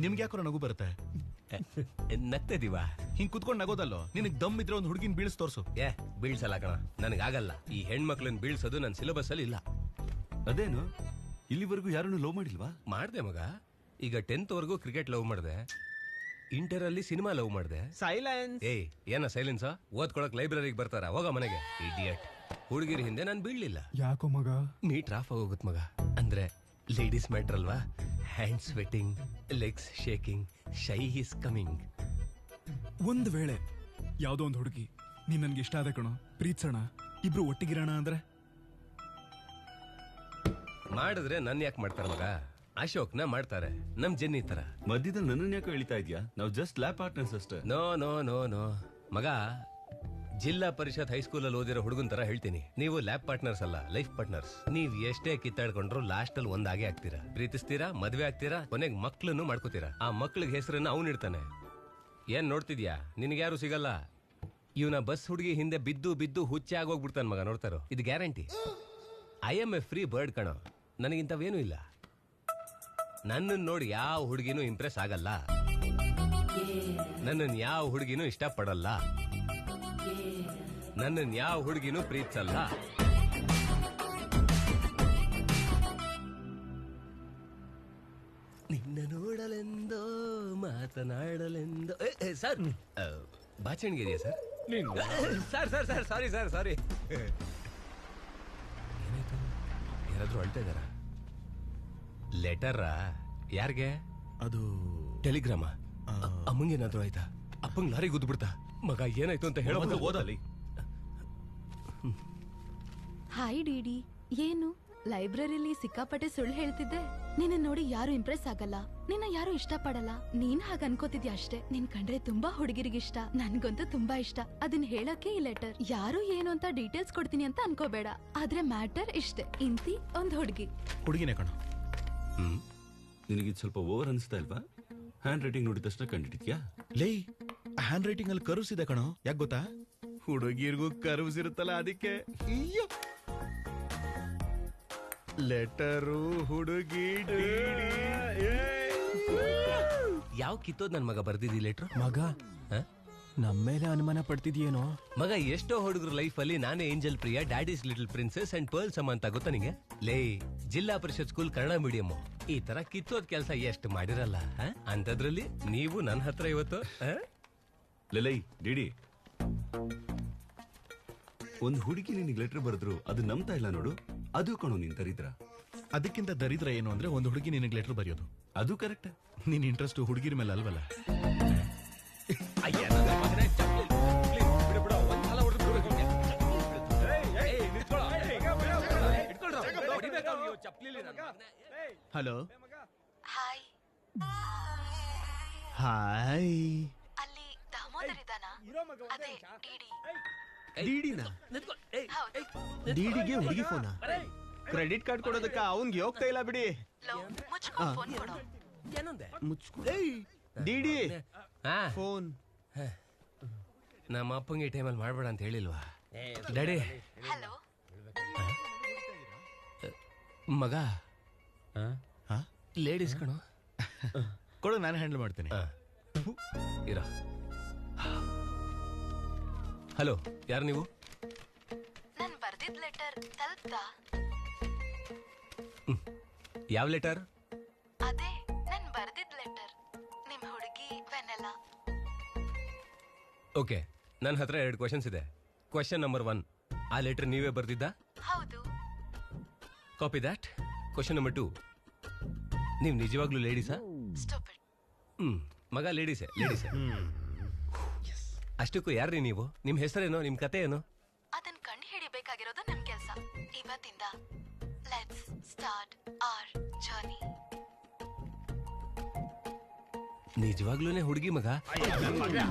ನಿಮ್ಗೆ ಯಾಕೋ ನಗು ಬರುತ್ತೆ? ನಗ್ತಿದೀವಾ? ಹಿಂಗ್ ಕುತ್ಕೊಂಡ್ ನಗೋದಲ್ಲೋ. ನಿನಗ್ ದಮ್ ಇದ್ರೆ ಒಂದ್ ಹುಡುಗಿನ ಬೀಳ್ಸ್ ತೋರ್ಸು. ಬೀಳ್ಸಲ್ಲ ಕಣ, ನನಗಾಗಲ್ಲ. ಈ ಹೆಣ್ಮಕ್ಳನ್ನ ಬೀಳ್ಸೋದು ನನ್ನ ಸಿಲೆಬಸ್ ಅಲ್ಲಿ ಇಲ್ಲ. ಅದೇನು ಇಲ್ಲಿವರೆಗೂ ಯಾರನ್ನು ಲವ್ ಮಾಡಿಲ್ವಾ? ಮಾಡ್ದೆ ಮಗ. ಈಗ 10th ವರೆಗೂ ಕ್ರಿಕೆಟ್ ಲವ್ ಮಾಡ್ದೆ, ಇಂಟರ್ ಅಲ್ಲಿ ಸಿನಿಮಾ ಲವ್ ಮಾಡ್ದೆ. ಸೈಲೆನ್ಸ್. ಏನ ಸೈಲೆನ್ಸ್? ಓದ್ಕೊಳಕ್ ಲೈಬ್ರರಿಗೆ ಬರ್ತಾರ, ಹೋಗ ಮನೆಗೆ ಇಡಿಯಟ್. ಹುಡುಗಿರ ಹಿಂದೆ ನಾನು ಬೀಳ್ಲಿಲ್ಲ. ಯಾಕೋ ಮಗ? ಮೀಟರ್ ಆಫ್ ಆಗೋಗುತ್ ಮಗ. ಅಂದ್ರೆ ಲೇಡೀಸ್ ಮ್ಯಾಟರ್ ಅಲ್ವಾ? Hand sweating, legs shaking, shy is coming. ಒಂದ್ ವೇಳೆ ಯಾವ್ದೋ ಒಂದ್ ಹುಡುಗಿ ನೀನ್ ನನ್ಗೆ ಇಷ್ಟ ಆದ ಕಣೋ, ಪ್ರೀತಿಸೋಣ, ಇಬ್ರು ಒಟ್ಟಿಗಿರೋಣ ಅಂದ್ರೆ ಮಾಡಿದ್ರೆ ನನ್ ಯಾಕೆ ಮಾಡ್ತಾರ ಮಗ? ಅಶೋಕ್ನ ಮಾಡ್ತಾರೆ, ನಮ್ ಜೆನ್ನಿ ತರ. ಮಧ್ಯದಲ್ಲಿ ನನ್ನನ್ನು ಯಾಕೆ ಎಳಿತಾ ಇದ್ಯಾ? ನಾವು ಜಸ್ಟ್ ಲ್ಯಾಬ್ ಪಾರ್ಟ್ನರ್ಸ್ ಅಷ್ಟೇ. ನೋ ನೋ ನೋ ನೋ ಮಗ, ಜಿಲ್ಲಾ ಪರಿಷತ್ ಹೈಸ್ಕೂಲ್ ಅಲ್ಲಿ ಓದಿರೋ ಹುಡುಗನ್ ತರ ಹೇಳ್ತೀನಿ. ನೀವು ಲ್ಯಾಬ್ ಪಾರ್ಟ್ನರ್ಸ್ ಅಲ್ಲ, ಲೈಫ್ ಪಾರ್ಟ್ನರ್ಸ್. ನೀವ್ ಎಷ್ಟೇ ಕಿತ್ತಾಡ್ಕೊಂಡ್ರು ಲಾಸ್ಟ್ ಅಲ್ಲಿ ಒಂದಾಗೆ ಆಗ್ತೀರಾ. ಪ್ರೀತಿಸ್ತೀರಾ, ಮದ್ವೆ ಆಗ್ತೀರಾ, ಕೊನೆಗೆ ಮಕ್ಳನ್ನು ಮಾಡ್ಕೋತೀರಾ. ಆ ಮಕ್ಳಿಗೆ ಹೆಸರನ್ನ ಅವ್ನು ಇಡ್ತಾನೆ. ಏನ್ ನೋಡ್ತಿದ್ಯಾ? ನಿನ್ಗ್ಯಾರು ಸಿಗಲ್ಲ. ಇವನ ಬಸ್ ಹುಡುಗಿ ಹಿಂದೆ ಬಿದ್ದು ಬಿದ್ದು ಹುಚ್ಚೆ ಆಗೋಗ್ಬಿಡ್ತಾನ ಮಗ. ನೋಡ್ತಾರೋ, ಇದು guarantee. I M A free bird ಕಣೋ. ನನಗಿಂತವೇನು ಇಲ್ಲ. ನನ್ನನ್ನು ನೋಡಿ ಯಾವ ಹುಡುಗಿನೂ ಇಂಪ್ರೆಸ್ ಆಗಲ್ಲ. ನನ್ನನ್ನು ಯಾವ ಹುಡುಗಿನೂ ಇಷ್ಟಪಡಲ್ಲ. ನನ್ನನ್ನು ಯಾವ ಹುಡುಗಿನೂ ಪ್ರೀತಿಸಲ್ಲ. ನಿನ್ನ ನೋಡಲೆಂದೋ ಮಾತನಾಡಲೆಂದೋ. ಸರ್, ಬಾಚಣಿಗೆ ಇದೆಯಾ sir? Sir sir sir sorry sir, sorry. ಏನಾಯ್ತು? ಯಾರಾದ್ರೂ ಅಳ್ತಾ ಇದಾರ? ಲೆಟರ್ ಯಾರಿಗೆ? ಅದು ಟೆಲಿಗ್ರಾಮ. ಅಮ್ಮಂಗೇನಾದ್ರೂ ಆಯ್ತಾ? ಅಪ್ಪಂಗ್ ಲಾರಿ ಗುದ್ದು ಬಿಡ್ತಾ? ಮಗ ಏನಾಯ್ತು ಅಂತ ಹೇಳೋ. ಓದಲ್ಲಿ. Hi DD. ಏನು ಲೈಬ್ರರಿಲಿ ಸಿಕ್ಕಾಪಟ್ಟೆ ಸುಳ್ಳು ಹೇಳ್ತಿದ್ದೆ? ನಿನ್ನ ನೋಡಿ ಯಾರು ಇಂಪ್ರೆಸ್ ಆಗಲ್ಲ, ನಿನ್ನ ಯಾರು ಇಷ್ಟ ಪಡಲ್ಲ. ನೀನ್ ಹಾಗ ಅನ್ಕೋತಿದ್ಯಾ ಅಷ್ಟೇ. ನಿನ್ ಕಂಡ್ರೆ ತುಂಬಾ ಹುಡುಗಿರಿಗಿಷ್ಟ, ನನ್ಗಂತೂ ತುಂಬಾ ಇಷ್ಟ. ಅದನ್ನ ಹೇಳಕ್ಕೆ ಈ ಲೆಟರ್. ಯಾರು ಏನು ಅಂತ ಡೀಟೇಲ್ಸ್ ಕೊಡ್ತೀನಿ ಅಂತ ಅನ್ಕೋಬೇಡ. ಆದ್ರೆ ಮ್ಯಾಟರ್ ಇಷ್ಟೇ, ಇಂತಿ ಒಂದ್ ಹುಡುಗಿನೇ ಕಣ. ನಿನಗಿದ್ ಸ್ವಲ್ಪ ಓವರ್ ಅನಿಸ್ತಾ ಇಲ್ವಾ? ಹ್ಯಾಂಡ್ ರೈಟಿಂಗ್ ನೋಡಿದ ತಕ್ಷಣ ಕಂಡಿದ್ಯಾ? ಲೇ, ಹ್ಯಾಂಡ್ ರೈಟಿಂಗ್ ಅಲ್ಲಿ ಕರ್ವ್ಸ್ ಇದೆ ಕಣೋ. ಯಾಕೆ ಗೊತ್ತಾ? ಹುಡುಗಿರ್ಗೂ ಕರ್ವ್ಸ್ ಇರುತ್ತಲ್ಲ, ಅದಕ್ಕೆ. ಲೆಟರು, ಹುಡುಗಿ, ಯಾವ ಕಿತ್ತೋದ್ ನನ್ ಮಗ ಬರ್ದಿದ್ದಿ ಲೆಟ್ರು? ಮಗ ನಮ್ಮೇಲೆ ಅನುಮಾನ ಪಡ್ತಿದ್ಯೇನೋ? ಮಗ, ಎಷ್ಟೋ ಹುಡುಗರ ಲೈಫ್ ಅಲ್ಲಿ ನಾನೇ angel Priya, daddies little princess and pearl ಸಮ ಅಂತ ಗೊತ್ತಾ ನಿಂಗೆ? ಲೇ, ಜಿಲ್ಲಾ ಪರಿಷತ್ ಸ್ಕೂಲ್ ಕನ್ನಡ ಮೀಡಿಯಂ. ಈ ತರ ಕಿತ್ತೋದ್ ಕೆಲಸ ಎಷ್ಟು ಮಾಡಿರಲ್ಲ. ಅಂತದ್ರಲ್ಲಿ ನೀವು ನನ್ನ ಹತ್ರ ಇವತ್ತು ಲೈ ಡಿಡಿ, ಒಂದ್ ಹುಡುಗಿ ನಿನಗೆ ಲೆಟರ್ ಬರೆದ್ರು ಅದು ನಂಬ್ತಾ ಇಲ್ಲ ನೋಡು. ಅದು ಕಣೋ ನಿನ್ ದರಿದ್ರ. ಅದಕ್ಕಿಂತ ದರಿದ್ರ ಏನು ಅಂದ್ರೆ, ಒಂದು ಹುಡುಗಿ ನಿನಗೆ ಲೆಟರ್ ಬರೆಯೋದು. ಅದು ಕರೆಕ್ಟ್. ನಿನ್ ಇಂಟ್ರೆಸ್ಟ್ ಹುಡುಗಿರ ಮೇಲೆ ಅಲ್ವಲ್ಲ. ಹಲೋ. ಹಾಯ್. ಹಾಯ್. ಅಲ್ಲಿ ದಾಮೋದರ್ ಇದಾನಾ? ಅದೇ ಡಿಡಿ. ಡಿಡಿನ? ಡಿಡಿಗೆ ಹುಡುಗಿ ಫೋನ? ಕ್ರೆಡಿಟ್ ಕಾರ್ಡ್ ಕೊಡೋದಕ್ಕ ಅವನ್ಗೆ ಹೋಗ್ತಾ ಇಲ್ಲ ಬಿಡಿ. ಮುಚ್ಕೊಂಡು ಫೋನ್ ಕೊಡು. ಏನಂದೆ? DD phone. ನಮ್ಮ ಅಪ್ಪಂಗೆ ಈ ಟೈಮಲ್ಲಿ ಮಾಡ್ಬೇಡ ಅಂತ ಹೇಳಿಲ್ವಾ ಡ್ಯಾಡಿ? ಹಲೋ. ಮಗ ಲೇಡೀಸ್ ಕಣೋ. ಕೊಡು, ನಾನು ಹ್ಯಾಂಡಲ್ ಮಾಡ್ತೇನೆ. ಇರ. ಹಲೋ, ಯಾರು ನೀವು? ನನ್ ಬರ್ದಿದ್ ಲೆಟರ್ ತಲುಪ್ತಾ? ಯಾವ ಲೆಟರ್? ಅದೇ ನನ್ ಬರ್ದಿದ್ ಲೆಟರ್, ನಿಮ್ ಹುಡುಗಿ ವೆನೆಲ್ಲ. ಓಕೆ, ನನ್ನ ಹತ್ರ 2 ಕ್ವಶನ್ಸ್ ಇದೆ. ಕ್ವಶನ್ ನಂಬರ್ 1, ಆ ಲೆಟರ್ ನೀವೇ ಬರ್ದಿದ್ದ? ಹೌದು. Copy that. ಕ್ವಶನ್ ನಂಬರ್ 2, ನೀವ್ ನಿಜವಾಗ್ಲೂ ಲೇಡೀಸಾ? ಸ್ಟೂಪಿಡ್. ಮಗ ಲೇಡೀಸೇ. ಅಷ್ಟಕ್ಕೂ ಯಾರ್ರಿ ನೀವು? ನಿಮ್ ಹೆಸರೇನೋ, ನಿಮ್ ಕತೆ ಏನೋ? ಅದನ್ ಕಂಡು ಹಿಡಿಬೇಕಾಗಿರೋದು ನಮ್ ಕೆಲ್ಸ. ಇವತ್ತಿಂದ ಲೆಟ್ಸ್ ಸ್ಟಾರ್ಟ್ ಆರ್ ಜರ್ನಿ. ನಿಜವಾಗ್ಲೂನೇ ಹುಡುಗಿ ಮಗ?